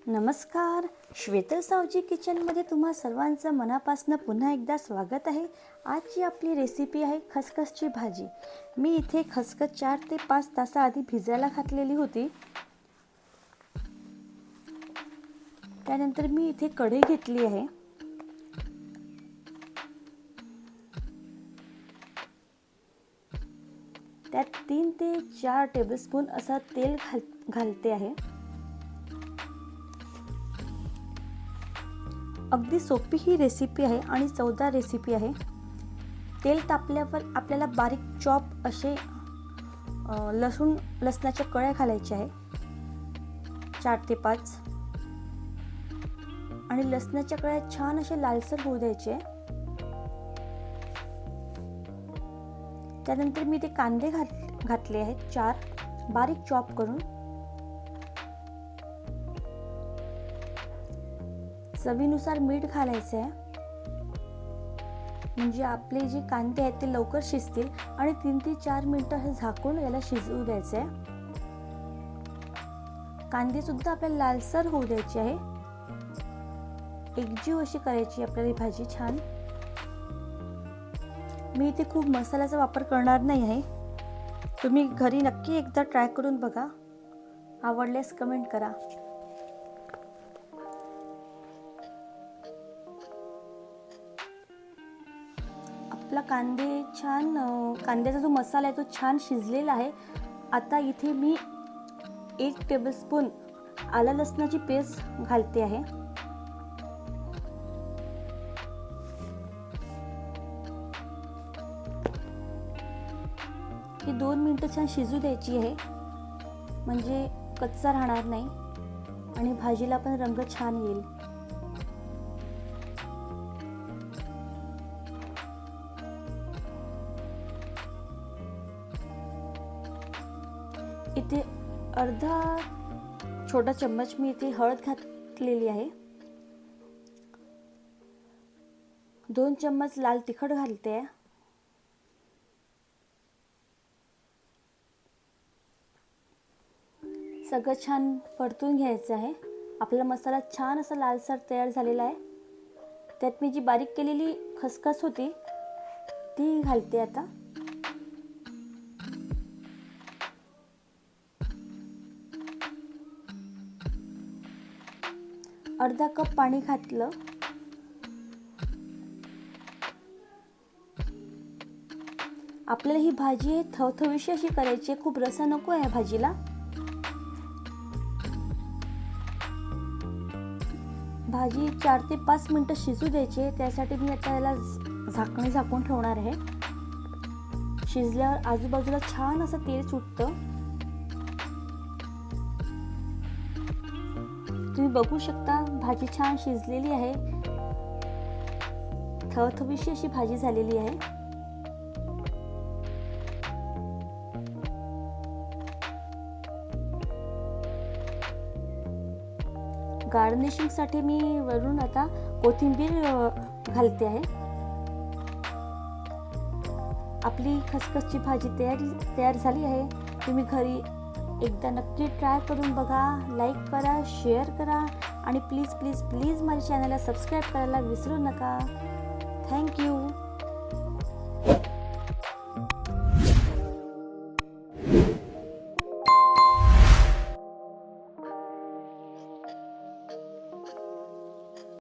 नमस्कार, श्वेता सावजी किचनमध्ये तुम्हा सर्वांचं मनापासून पुन्हा एकदा स्वागत आहे। आजची आपली रेसिपी आहे खसखसची भाजी। मी इथे खसखस 4 ते 5 तासाआधी भिजायला घातलेली होती। त्यानंतर मी इथे कढई घेतली आहे। त्यात 3 ते 4 टेबलस्पून असा तेल घालते आहे। अगदी सोपी ही रेसिपी आहे आणि चवदार रेसिपी आहे। तेल तापल्यावर आपल्याला बारीक चॉप असे लसणाच्या कळ्या घालायच्या आहे 4 ते 5 आणि लसणाच्या कळ्या छान असे लालसर होऊ द्यायचे। त्यानंतर मी ते कांदे घातले आहेत 4 बारीक चॉप करून। चवीनुसार मीठ घालायचं आहे, म्हणजे आपले जे कांदे आहेत ते लवकर शिजतील आणि 3 ते 4 मिनिटं हे झाकून याला शिजवू द्यायचं आहे। कांदे सुद्धा आपल्याला लालसर होऊ द्यायचे आहे। एकजीव अशी करायची आपल्याला ही भाजी छान। मी इथे खूप मसाल्याचा वापर करणार नाही आहे। तुम्ही घरी नक्की एकदा ट्राय करून बघा, आवडल्यास कमेंट करा। आपला कांदे छान कांद्याचा जो मसाला आहे तो छान शिजलेला आहे। आता इथे मी 1 टेबलस्पून आलं लसणाची पेस्ट घालते आहे। ही 2 मिनिटं छान शिजू द्यायची आहे, म्हणजे कच्चा राहणार नाही आणि भाजीला पण रंग छान येईल। इथे अर्धा छोटा चम्मच मी इथे हळद घातलेली आहे। 2 चम्मच लाल तिखट घालते आहे। सगळं छान परतून घ्यायचं आहे। आपला मसाला छान असा लालसर तयार झालेला आहे। त्यात मी जी बारीक केलेली खसखस होती ती घालते आता। अर्धा कप पाणी घातलं। आपल्याला ही भाजी थवथवीशी अशी करायची, खूप रसा नको आहे भाजीला। भाजी 4 ते 5 मिनिटं शिजू द्यायची, त्यासाठी मी आता याला झाकण झाकून ठेवणार आहे। शिजल्यावर आजूबाजूला छान असं तेल सुटतं। तुम्ही बघू शकता भाजी छान शिजलेली आहे, थवथवीशी अशी भाजी झालेली आहे। गार्निशिंग साठी मी वरून आता कोथिंबीर घालते आहे। आपली खसखसची भाजी तयार झाली आहे। तुम्ही घरी एकदा नक्की ट्राय करून बघा। लाईक करा, शेअर करा आणि प्लीज प्लीज प्लीज माझ्या चॅनलला सबस्क्राईब करायला विसरू नका। Thank you.